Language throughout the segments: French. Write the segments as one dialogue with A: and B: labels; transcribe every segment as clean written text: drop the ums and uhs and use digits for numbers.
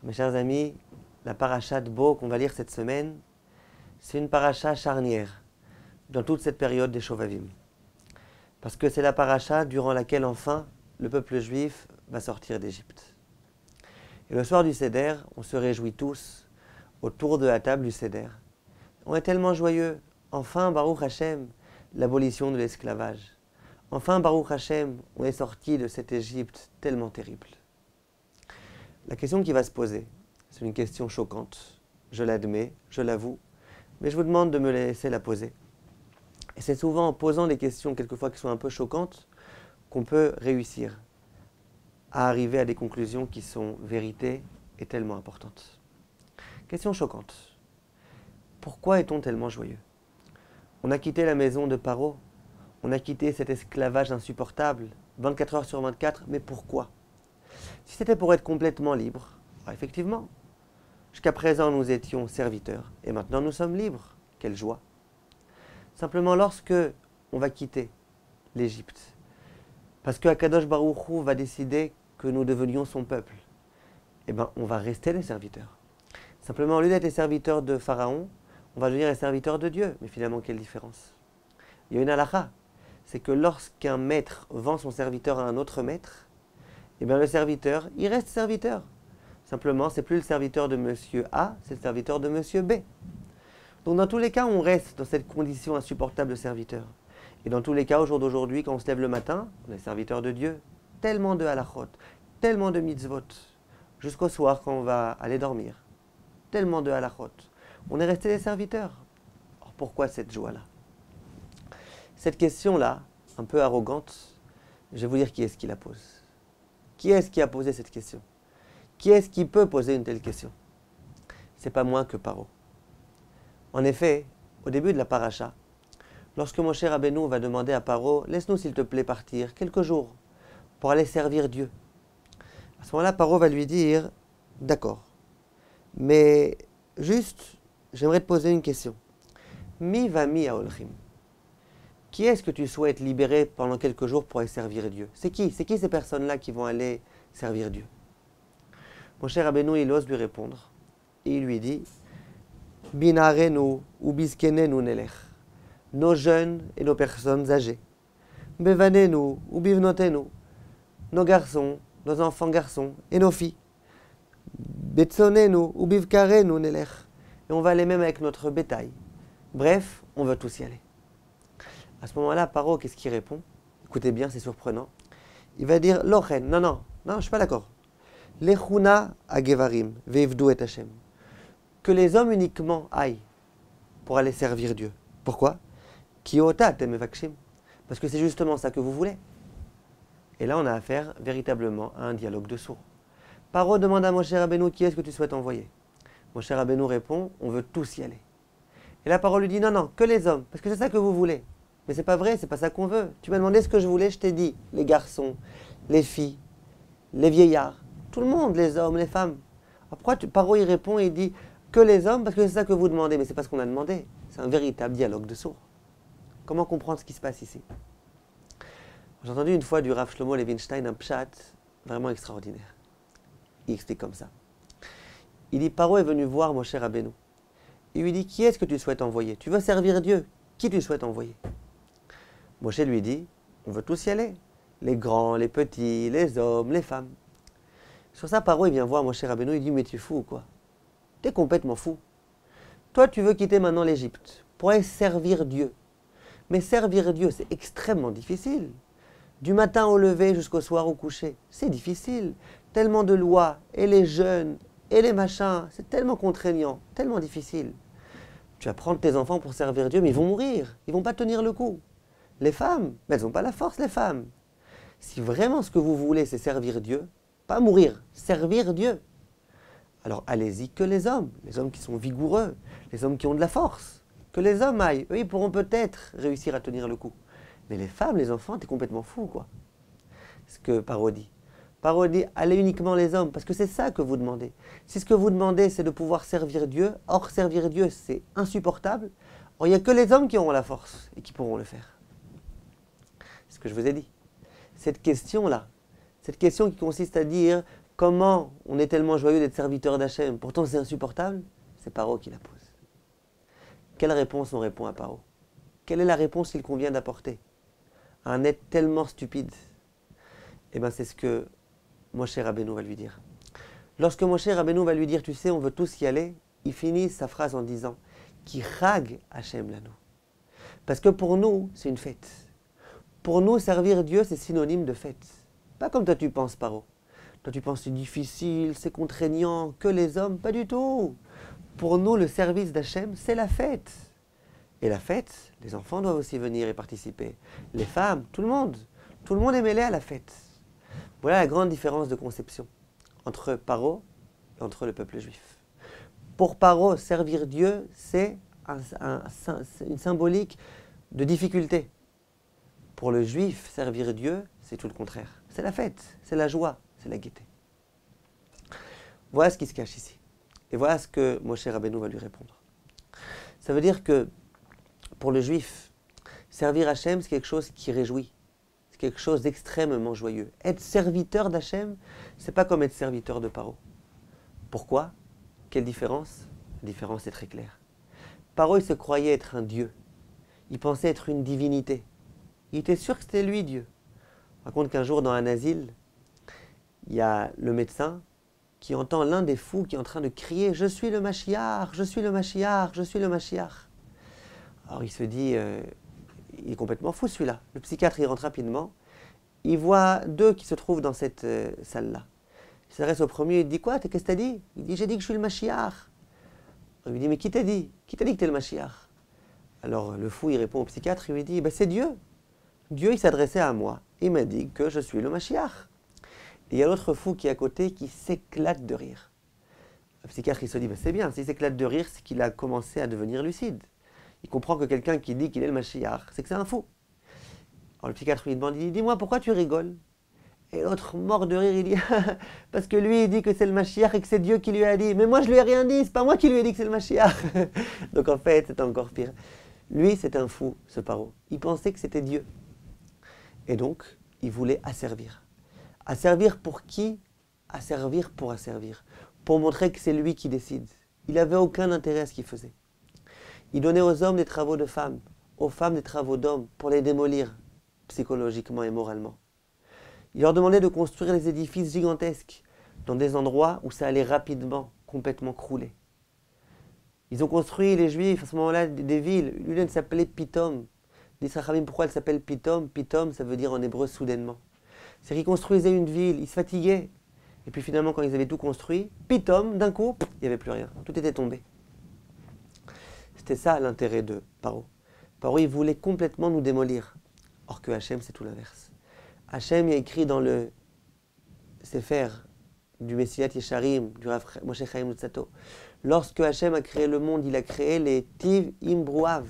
A: Mes chers amis, la paracha de Bo qu'on va lire cette semaine, c'est une paracha charnière dans toute cette période des Shovavim. Parce que c'est la paracha durant laquelle enfin le peuple juif va sortir d'Égypte. Et le soir du Seder, on se réjouit tous autour de la table du Seder. On est tellement joyeux. Enfin, Baruch Hashem, l'abolition de l'esclavage. Enfin, Baruch Hashem, on est sorti de cette Égypte tellement terrible. La question qui va se poser, c'est une question choquante. Je l'admets, je l'avoue, mais je vous demande de me laisser la poser. Et c'est souvent en posant des questions, quelquefois qui sont un peu choquantes, qu'on peut réussir à arriver à des conclusions qui sont vérités et tellement importantes. Question choquante. Pourquoi est-on tellement joyeux? On a quitté la maison de Paro, on a quitté cet esclavage insupportable, 24 heures sur 24, mais pourquoi? Si c'était pour être complètement libre, alors effectivement, jusqu'à présent nous étions serviteurs, et maintenant nous sommes libres. Quelle joie! Simplement lorsque on va quitter l'Égypte, parce que Akadosh Baruch Hu va décider que nous devenions son peuple, eh bien on va rester des serviteurs. Simplement, au lieu d'être les serviteurs de Pharaon, on va devenir les serviteurs de Dieu. Mais finalement, quelle différence? Il y a une halakha, c'est que lorsqu'un maître vend son serviteur à un autre maître, eh bien le serviteur, il reste serviteur. Simplement, c'est plus le serviteur de monsieur A, c'est le serviteur de monsieur B. Donc dans tous les cas, on reste dans cette condition insupportable de serviteur. Et dans tous les cas, au jour d'aujourd'hui, quand on se lève le matin, on est serviteur de Dieu. Tellement de halachot, tellement de mitzvot, jusqu'au soir quand on va aller dormir. Tellement de halachot. On est resté des serviteurs. Alors pourquoi cette joie-là? Cette question-là, un peu arrogante, je vais vous dire qui est-ce qui la pose. Qui est-ce qui a posé cette question? Qui est-ce qui peut poser une telle question? C'est pas moins que Paro. En effet, au début de la paracha, lorsque Moshe Rabbeinu va demander à Paro, laisse-nous s'il te plaît partir quelques jours pour aller servir Dieu. À ce moment-là, Paro va lui dire, d'accord, mais juste, j'aimerais te poser une question. Mi va mi aolchim. Qui est-ce que tu souhaites libérer pendant quelques jours pour aller servir Dieu? C'est qui ces personnes-là qui vont aller servir Dieu? Moshe Rabbeinu, il ose lui répondre. Et il lui dit, Binarenu ou biskenenu nelech. Nos jeunes et nos personnes âgées. Bevanenu ou bivnotenu. Nos garçons, nos enfants garçons et nos filles. Betsonenu ou bivkarenu nelech. Et on va aller même avec notre bétail. Bref, on va tous y aller. À ce moment-là, Paro, qu'est-ce qu'il répond? Écoutez bien, c'est surprenant. Il va dire, Lochen, non, je ne suis pas d'accord. Lechuna agevarim, veivdu et Hashem. Que les hommes uniquement aillent pour aller servir Dieu. Pourquoi? Kiota temevakshim. Parce que c'est justement ça que vous voulez. Et là, on a affaire véritablement à un dialogue de sourds. Paro demande à Moshe Rabbeinu, qui est-ce que tu souhaites envoyer? Moshe Rabbeinu répond, on veut tous y aller. Et la parole lui dit, non, que les hommes, parce que c'est ça que vous voulez. Mais c'est pas vrai, c'est pas ça qu'on veut. Tu m'as demandé ce que je voulais, je t'ai dit. Les garçons, les filles, les vieillards, tout le monde, les hommes, les femmes. Alors pourquoi Paro il répond et il dit que les hommes, parce que c'est ça que vous demandez, mais c'est pas ce qu'on a demandé. C'est un véritable dialogue de sourds. Comment comprendre ce qui se passe ici? J'ai entendu une fois du Rav Shlomo Levinstein un pshat vraiment extraordinaire. Il explique comme ça. Il dit, Paro est venu voir Moshe Rabbeinu. Il lui dit, qui est-ce que tu souhaites envoyer? Tu veux servir Dieu? Qui tu souhaites envoyer? Moshe lui dit, on veut tous y aller. Les grands, les petits, les hommes, les femmes. Sur ça, Paro, il vient voir Moshe Rabbeinu, il dit, mais tu es fou ou quoi? Tu es complètement fou. Toi, tu veux quitter maintenant l'Égypte pour aller servir Dieu. Mais servir Dieu, c'est extrêmement difficile. Du matin au lever jusqu'au soir au coucher, c'est difficile. Tellement de lois, et les jeunes, et les machins, c'est tellement contraignant, tellement difficile. Tu vas prendre tes enfants pour servir Dieu, mais ils vont mourir, ils ne vont pas tenir le coup. Les femmes, elles n'ont pas la force, les femmes. Si vraiment ce que vous voulez, c'est servir Dieu, pas mourir, servir Dieu, alors allez-y que les hommes qui sont vigoureux, les hommes qui ont de la force, que les hommes aillent. Eux, ils pourront peut-être réussir à tenir le coup. Mais les femmes, les enfants, t'es complètement fou, quoi. C'est ce que Paro dit. Paro dit, allez uniquement les hommes, parce que c'est ça que vous demandez. Si ce que vous demandez, c'est de pouvoir servir Dieu, or servir Dieu, c'est insupportable, or il n'y a que les hommes qui auront la force et qui pourront le faire. C'est ce que je vous ai dit. Cette question-là, cette question qui consiste à dire comment on est tellement joyeux d'être serviteur d'Hachem, pourtant c'est insupportable, c'est Paro qui la pose. Quelle réponse on répond à Paro? Quelle est la réponse qu'il convient d'apporter à un être tellement stupide? Eh bien, c'est ce que Moshe Rabbeinu va lui dire. Lorsque Moshe Rabbeinu va lui dire, tu sais, on veut tous y aller, il finit sa phrase en disant, Ki chag Hachem lanu. Parce que pour nous, c'est une fête. Pour nous, servir Dieu, c'est synonyme de fête. Pas comme toi tu penses, Paro. Toi tu penses c'est difficile, c'est contraignant, que les hommes, pas du tout. Pour nous, le service d'Hachem, c'est la fête. Et la fête, les enfants doivent aussi venir et participer. Les femmes, tout le monde est mêlé à la fête. Voilà la grande différence de conception entre Paro et entre le peuple juif. Pour Paro, servir Dieu, c'est une symbolique de difficulté. Pour le juif, servir Dieu, c'est tout le contraire. C'est la fête, c'est la joie, c'est la gaieté. Voilà ce qui se cache ici. Et voilà ce que Moshe Rabbeinu va lui répondre. Ça veut dire que pour le juif, servir Hachem, c'est quelque chose qui réjouit. C'est quelque chose d'extrêmement joyeux. Être serviteur d'Hachem, c'est pas comme être serviteur de Paro. Pourquoi? Quelle différence? La différence est très claire. Paro, il se croyait être un dieu. Il pensait être une divinité. Il était sûr que c'était lui, Dieu. On raconte qu'un jour, dans un asile, il y a le médecin qui entend l'un des fous qui est en train de crier « Je suis le Mashiach, je suis le Mashiach, je suis le Mashiach ». Alors il se dit, il est complètement fou celui-là. Le psychiatre, il rentre rapidement. Il voit deux qui se trouvent dans cette salle-là. Il s'adresse au premier, il dit « Quoi? Qu'est-ce que tu as dit ?» Il dit « J'ai dit que je suis le Mashiach ». Il lui dit « Mais qui t'a dit? Qui t'a dit que tu es le Mashiach ?» Alors le fou, il répond au psychiatre, il lui dit « C'est Dieu. Dieu, il s'adressait à moi. Il m'a dit que je suis le Mashiach. » Et il y a l'autre fou qui est à côté qui s'éclate de rire. Le psychiatre, il se dit, c'est bien, s'il s'éclate de rire, c'est qu'il a commencé à devenir lucide. Il comprend que quelqu'un qui dit qu'il est le Mashiach, c'est que c'est un fou. Alors le psychiatre lui demande, il dit, dis-moi, pourquoi tu rigoles? Et l'autre, mort de rire, il dit, parce que lui, il dit que c'est le Mashiach et que c'est Dieu qui lui a dit. Mais moi, je lui ai rien dit, c'est pas moi qui lui ai dit que c'est le Mashiach. Donc en fait, c'est encore pire. Lui, c'est un fou, ce Paro. Il pensait que c'était Dieu. Et donc, il voulait asservir. Asservir pour qui? Asservir pour asservir. Pour montrer que c'est lui qui décide. Il n'avait aucun intérêt à ce qu'il faisait. Il donnait aux hommes des travaux de femmes, aux femmes des travaux d'hommes, pour les démolir psychologiquement et moralement. Il leur demandait de construire des édifices gigantesques dans des endroits où ça allait rapidement, complètement crouler. Ils ont construit, les Juifs, à ce moment-là, des villes. L'une s'appelait Pitom. L'Israël, pourquoi elle s'appelle Pitom? Pitom, ça veut dire en hébreu soudainement. C'est qu'ils construisaient une ville, ils se fatiguaient. Et puis finalement, quand ils avaient tout construit, Pitom, d'un coup, il n'y avait plus rien. Tout était tombé. C'était ça l'intérêt de Paro. Paro, il voulait complètement nous démolir. Or que Hachem, c'est tout l'inverse. Hachem, il a écrit dans le Sefer du Messilat Yesharim, du Rav Moshe Chaim Luzzatto, lorsque Hachem a créé le monde, il a créé les Tiv Imbruav.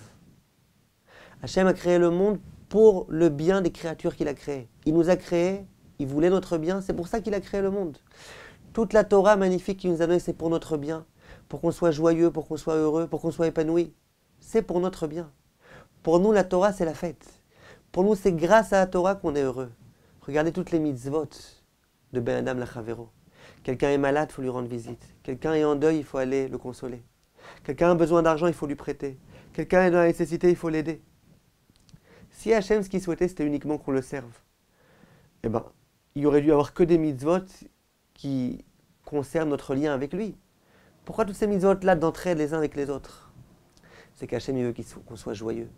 A: Hachem a créé le monde pour le bien des créatures qu'il a créées. Il nous a créés, il voulait notre bien, c'est pour ça qu'il a créé le monde. Toute la Torah magnifique qu'il nous a donnée, c'est pour notre bien, pour qu'on soit joyeux, pour qu'on soit heureux, pour qu'on soit épanoui. C'est pour notre bien. Pour nous, la Torah, c'est la fête. Pour nous, c'est grâce à la Torah qu'on est heureux. Regardez toutes les mitzvot de Ben Adam Lachavero. Quelqu'un est malade, il faut lui rendre visite. Quelqu'un est en deuil, il faut aller le consoler. Quelqu'un a besoin d'argent, il faut lui prêter. Quelqu'un est dans la nécessité, il faut l'aider. Si Hachem, ce qu'il souhaitait, c'était uniquement qu'on le serve, eh ben, il y aurait dû avoir que des mitzvot qui concernent notre lien avec lui. Pourquoi toutes ces mitzvot-là d'entraide les uns avec les autres? C'est qu'Hachem, il veut qu'on soit joyeux.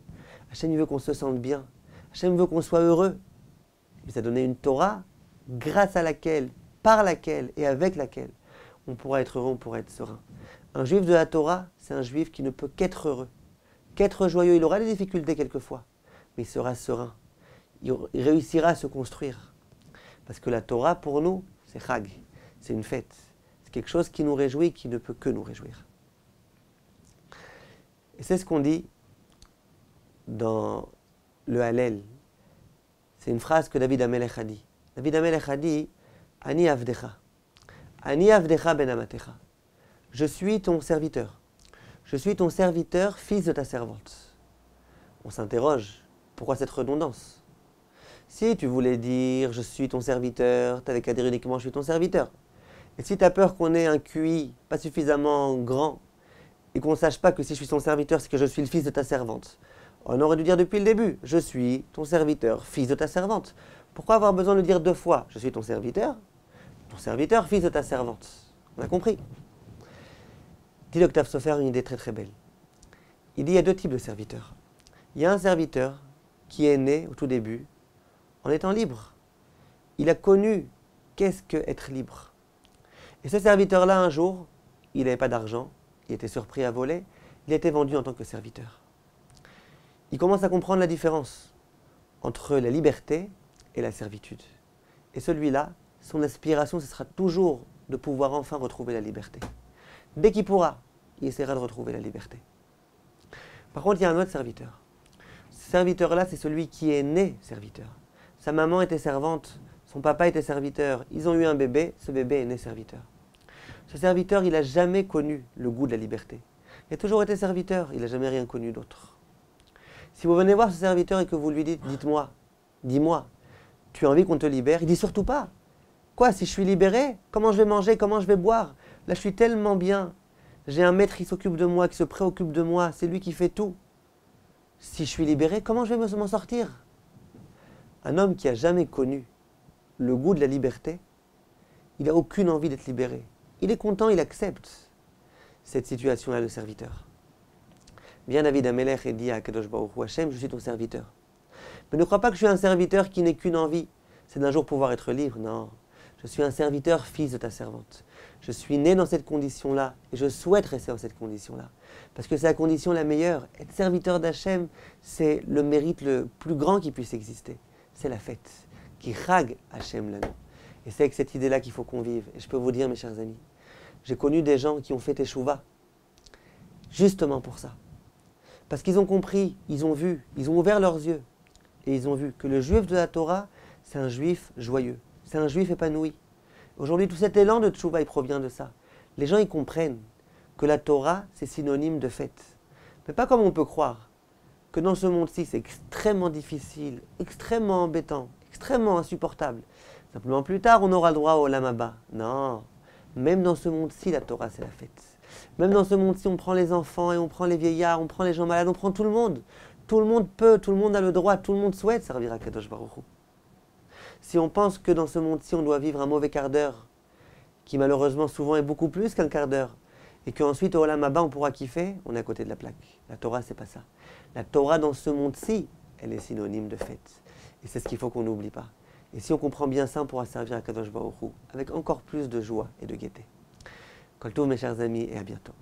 A: Hachem, il veut qu'on se sente bien. Hachem veut qu'on soit heureux. Il nous a donné une Torah grâce à laquelle, par laquelle et avec laquelle on pourra être heureux, on pourra être serein. Un juif de la Torah, c'est un juif qui ne peut qu'être heureux, qu'être joyeux. Il aura des difficultés quelquefois, mais il sera serein. Il réussira à se construire. Parce que la Torah, pour nous, c'est Chag, c'est une fête. C'est quelque chose qui nous réjouit, qui ne peut que nous réjouir. Et c'est ce qu'on dit dans le Hallel. C'est une phrase que David Amelech a dit. David Amelech a dit « Ani avdecha, Ani avdecha ben amatecha » Je suis ton serviteur. Je suis ton serviteur, fils de ta servante. On s'interroge, pourquoi cette redondance? Si tu voulais dire « Je suis ton serviteur », tu n'avais qu'à dire uniquement « Je suis ton serviteur ». Et si tu as peur qu'on ait un QI pas suffisamment grand et qu'on ne sache pas que si je suis son serviteur, c'est que je suis le fils de ta servante, on aurait dû dire depuis le début, je suis ton serviteur, fils de ta servante. Pourquoi avoir besoin de le dire 2 fois? Je suis ton serviteur, fils de ta servante. On a compris. Dit Octave Sofer une idée très très belle. Il dit il y a 2 types de serviteurs. Il y a un serviteur qui est né au tout début en étant libre. Il a connu qu'est-ce que être libre. Et ce serviteur-là, un jour, il n'avait pas d'argent, il était surpris à voler, il a été vendu en tant que serviteur. Il commence à comprendre la différence entre la liberté et la servitude. Et celui-là, son aspiration, ce sera toujours de pouvoir enfin retrouver la liberté. Dès qu'il pourra, il essaiera de retrouver la liberté. Par contre, il y a un autre serviteur. Ce serviteur-là, c'est celui qui est né serviteur. Sa maman était servante, son papa était serviteur. Ils ont eu un bébé, ce bébé est né serviteur. Ce serviteur, il n'a jamais connu le goût de la liberté. Il a toujours été serviteur, il n'a jamais rien connu d'autre. Si vous venez voir ce serviteur et que vous lui dites, dis-moi, tu as envie qu'on te libère? Il dit surtout pas. Quoi, si je suis libéré, comment je vais manger, comment je vais boire? Là, je suis tellement bien. J'ai un maître qui s'occupe de moi, qui se préoccupe de moi, c'est lui qui fait tout. Si je suis libéré, comment je vais m'en sortir? Un homme qui n'a jamais connu le goût de la liberté, il n'a aucune envie d'être libéré. Il est content, il accepte cette situation-là, le serviteur. Vient David Amelech et dit à Kadosh Baruch Hu, Hachem, je suis ton serviteur. Mais ne crois pas que je suis un serviteur qui n'ait qu'une envie, c'est d'un jour pouvoir être libre. Non, je suis un serviteur, fils de ta servante. Je suis né dans cette condition-là et je souhaite rester dans cette condition-là. Parce que c'est la condition la meilleure. Être serviteur d'Hachem, c'est le mérite le plus grand qui puisse exister. C'est la fête, qui rag Hachem l'anneau. Et c'est avec cette idée-là qu'il faut qu'on vive. Et je peux vous dire, mes chers amis, j'ai connu des gens qui ont fait Teshuvah, justement pour ça. Parce qu'ils ont compris, ils ont vu, ils ont ouvert leurs yeux. Et ils ont vu que le juif de la Torah, c'est un juif joyeux. C'est un juif épanoui. Aujourd'hui, tout cet élan de Teshuvah, il provient de ça. Les gens, ils comprennent que la Torah, c'est synonyme de fête. Mais pas comme on peut croire, que dans ce monde-ci, c'est extrêmement difficile, extrêmement embêtant, extrêmement insupportable. Simplement, plus tard, on aura le droit au Olam Haba. Non, même dans ce monde-ci, la Torah, c'est la fête. Même dans ce monde-ci, on prend les enfants et on prend les vieillards, on prend les gens malades, on prend tout le monde. Tout le monde peut, tout le monde a le droit, tout le monde souhaite servir à Kadosh Baruch Hu. Si on pense que dans ce monde-ci, on doit vivre un mauvais quart d'heure, qui malheureusement souvent est beaucoup plus qu'un quart d'heure, et qu'ensuite au Olam Haba on pourra kiffer, on est à côté de la plaque. La Torah, c'est pas ça. La Torah dans ce monde-ci, elle est synonyme de fête. Et c'est ce qu'il faut qu'on n'oublie pas. Et si on comprend bien ça, on pourra servir à Kadosh Baruch Hu avec encore plus de joie et de gaieté. Kol tov, mes chers amis, et à bientôt.